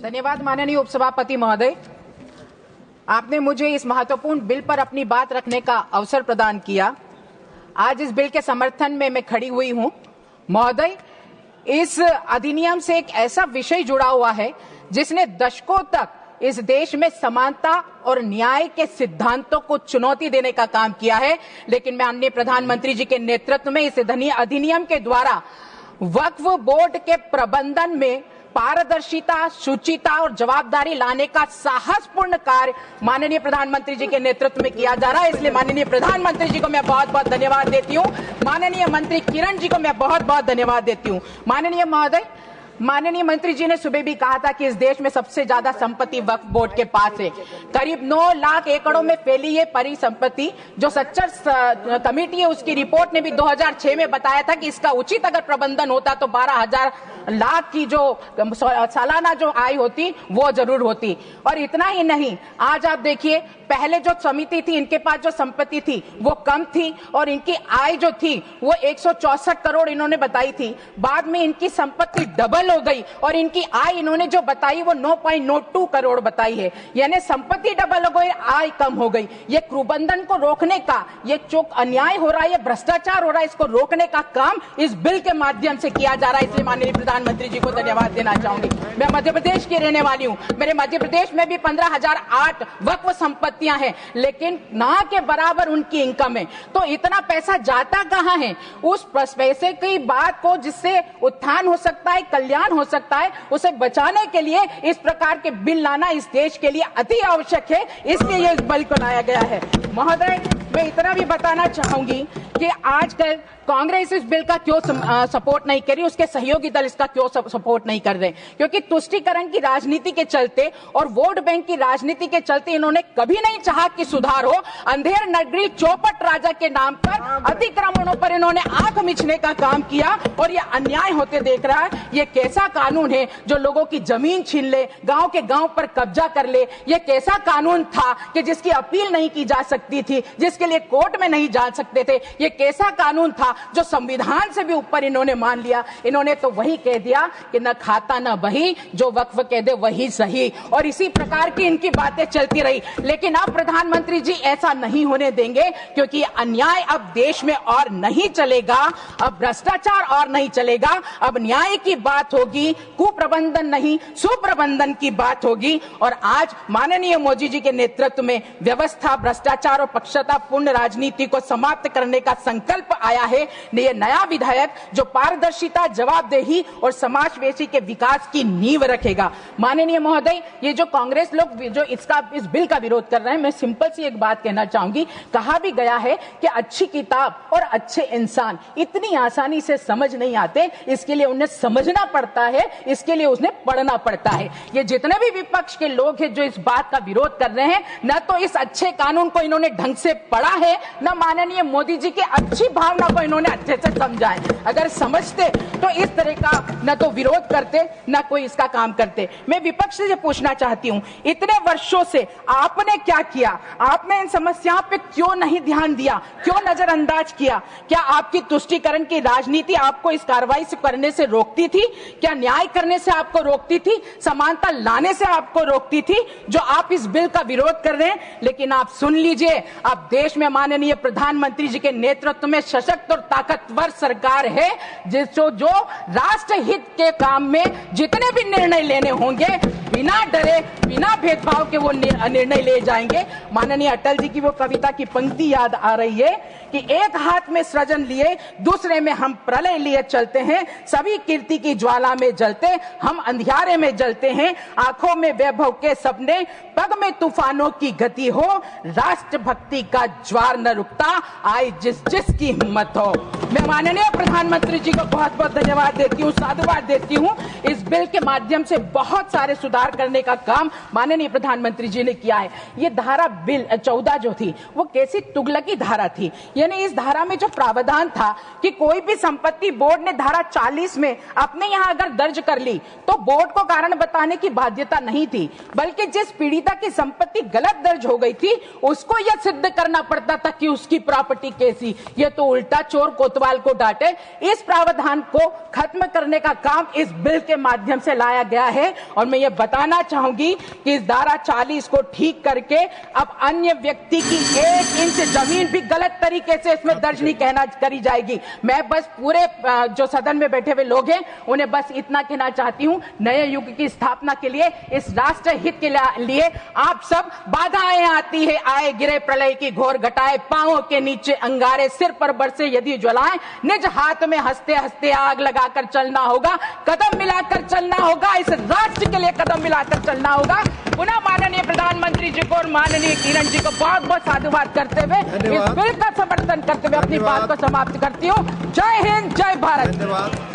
धन्यवाद माननीय उपसभापति महोदय, आपने मुझे इस महत्वपूर्ण बिल पर अपनी बात रखने का अवसर प्रदान किया। आज इस बिल के समर्थन में मैं खड़ी हुई हूं। महोदय, इस अधिनियम से एक ऐसा विषय जुड़ा हुआ है जिसने दशकों तक इस देश में समानता और न्याय के सिद्धांतों को चुनौती देने का काम किया है, लेकिन माननीय प्रधानमंत्री जी के नेतृत्व में इस अधिनियम के द्वारा वक्फ बोर्ड के प्रबंधन में पारदर्शिता, शुचिता और जवाबदारी लाने का साहसपूर्ण कार्य माननीय प्रधानमंत्री जी के नेतृत्व में किया जा रहा है। इसलिए माननीय प्रधानमंत्री जी को मैं बहुत बहुत धन्यवाद देती हूँ। माननीय मंत्री किरण जी को मैं बहुत बहुत धन्यवाद देती हूँ। माननीय महोदय, माननीय मंत्री जी ने सुबह भी कहा था कि इस देश में सबसे ज्यादा संपत्ति वक्फ बोर्ड के पास है। करीब 9 लाख एकड़ों में फैली ये परिसंपत्ति, जो सच्चर कमेटी है उसकी रिपोर्ट ने भी 2006 में बताया था कि इसका उचित अगर प्रबंधन होता तो 12,000 लाख की जो सालाना जो आय होती वो जरूर होती। और इतना ही नहीं, आज आप देखिए, पहले जो समिति थी इनके पास जो संपत्ति थी वो कम थी और इनकी आय जो थी वो 164 करोड़ इन्होंने बताई थी। बाद में इनकी संपत्ति डबल हो गई और इनकी आय इन्होंने जो बताई वो 9.02 करोड़ बताई है, यानी संपत्ति डबल हो गई, आय कम हो गई। ये कुप्रबंधन को रोकने का, ये जो अन्याय हो रहा है, ये भ्रष्टाचार हो रहा है, इसको रोकने का काम इस बिल के माध्यम से किया जा रहा है। इसलिए माननीय प्रधानमंत्री जी को धन्यवाद देना चाहूंगी। मैं मध्य प्रदेश की रहने वाली हूँ। मेरे मध्य प्रदेश में भी 15,008 वक्फ संपत्तियां हैं, लेकिन ना के बराबर उनकी इनकम है। तो इतना पैसा जाता कहां है? उस पैसे की बात को, जिससे उत्थान हो सकता है, कल्याण हो सकता है, उसे बचाने के लिए इस प्रकार के बिल लाना इस देश के लिए अति आवश्यक है। इसलिए ये बिल को लाया गया है। महोदय, मैं इतना भी बताना चाहूंगी कि आजकल कांग्रेस इस बिल का क्यों सपोर्ट नहीं कर रही, उसके सहयोगी दल इसका क्यों सपोर्ट नहीं कर रहे? क्योंकि तुष्टीकरण की राजनीति के चलते और वोट बैंक की राजनीति के चलते इन्होंने कभी नहीं चाहा कि सुधार हो। अंधेर नगरी चौपट राजा के नाम पर अतिक्रमणों पर इन्होंने आंख मिचने का काम किया और ये अन्याय होते देख रहा है। ये कैसा कानून है जो लोगों की जमीन छीन ले, गांव के गांव पर कब्जा कर ले? ये कैसा कानून था कि जिसकी अपील नहीं की जा सकती थी, जिसके लिए कोर्ट में नहीं जा सकते थे? ये कैसा कानून था जो संविधान से भी ऊपर इन्होंने मान लिया? इन्होंने तो वही कह दिया कि न खाता न बही, जो वक्फ कह दे वही सही, और इसी प्रकार की इनकी बातें चलती रही। लेकिन अब प्रधानमंत्री जी ऐसा नहीं होने देंगे, क्योंकि अन्याय अब देश में और नहीं चलेगा, अब भ्रष्टाचार और नहीं चलेगा। अब न्याय की बात होगी, कुप्रबंधन नहीं सुप्रबंधन की बात होगी। और आज माननीय मोदी जी के नेतृत्व में व्यवस्था, भ्रष्टाचार और पक्षपातपूर्ण राजनीति को समाप्त करने का संकल्प आया है। ये नया विधायक जो पारदर्शिता, जवाबदेही और समावेशी के विकास की नींव रखेगा। माननीय महोदय, ये जो कांग्रेस लोग जो इस बिल का विरोध कर रहे हैं, मैं सिंपल सी एक बात कहना चाहूंगी। कहा भी गया है कि अच्छी किताब और अच्छे इंसान इतनी आसानी से समझ नहीं आते, इसके लिए उन्हें समझना पड़ता है, इसके लिए उन्हें पढ़ना पड़ता है। ये जितने भी विपक्ष के लोग हैं जो इस बात का विरोध कर रहे हैं, न तो इस अच्छे कानून को इन्होंने ढंग से पढ़ा है, न माननीय मोदी जी की अच्छी भावना को इन्होंने अच्छे से समझा है। अगर समझते तो इस तरह का न तो विरोध करते, न कोई इसका काम करते। मैं विपक्ष से पूछना चाहती हूं, इतने वर्षों से आपने क्या किया? आपने इन समस्याओं पे क्यों नहीं ध्यान दिया, क्यों नजरअंदाज किया? क्या आपकी तुष्टीकरण की राजनीति आपको इस कार्रवाई से करने से रोकती थी? क्या न्याय करने से आपको रोकती थी? समानता लाने से आपको रोकती थी, जो आप इस बिल का विरोध कर रहे हैं? लेकिन आप सुन लीजिए, अब देश में माननीय प्रधानमंत्री जी के नेतृत्व में सशक्त और ताकतवर सरकार है, जो राष्ट्र हित के काम में जितने भी निर्णय लेने होंगे बिना डरे, बिना भेदभाव के वो निर्णय ले जाएंगे। माननीय अटल जी की वो कविता की पंक्ति याद आ रही है कि एक हाथ में सृजन लिए, दूसरे में हम प्रलय लिए चलते हैं, सभी कीर्ति की ज्वाला में जलते, हम अंधियारे में जलते हैं, आंखों में वैभव के सपने, पग में तूफानों की गति हो, राष्ट्र भक्ति का ज्वार न रुकता, आए जिस जिस की हिम्मत हो। मैं माननीय प्रधानमंत्री जी को बहुत बहुत धन्यवाद देती हूँ, साधुवाद देती हूँ। इस बिल के माध्यम से बहुत सारे सुधार करने का काम माननीय प्रधानमंत्री जी ने किया है। ये धारा बिल 14 जो थी वो कैसी तुगलकी धारा थी, यानी इस धारा में जो प्रावधान था कि कोई भी संपत्ति बोर्ड ने धारा 40 में अपने यहाँ अगर दर्ज कर ली तो बोर्ड को कारण बताने की बाध्यता नहीं थी, बल्कि जिस पीड़िता पिता की संपत्ति गलत दर्ज हो गई थी, उसको यह सिद्ध करना पड़ता था कि उसकी प्रॉपर्टी कैसी। ये तो उल्टा चोर कोतवाल को डांटे। इस प्रावधान को खत्म करने का काम इस बिल के माध्यम से लाया गया है और मैं ये बताना चाहूंगी कि इस धारा 40 को ठीक करके अब अन्य व्यक्ति की 1 इंच जमीन भी गलत तरीके से इसमें दर्ज नहीं करी जाएगी। मैं बस पूरे जो सदन में बैठे हुए लोग हैं उन्हें बस इतना कहना चाहती हूं, नए युग की स्थापना के लिए, इस राष्ट्र हित के लिए आप सब बाधाएं आती है, आए गिरे प्रलय की घोर घटाए, पांवों के नीचे अंगारे, सिर पर बरसे यदि ज्वलाएं, निज हाथ में हंसते हंसते आग लगाकर चलना होगा, कदम मिलाकर चलना होगा, इस राष्ट्र के लिए कदम मिलाकर चलना होगा। पुनः माननीय प्रधानमंत्री जी को और माननीय किरण जी को बहुत बहुत साधुवाद करते हुए इस बिल का समर्थन करते हुए अपनी बात को समाप्त करती हूँ। जय हिंद, जय भारत।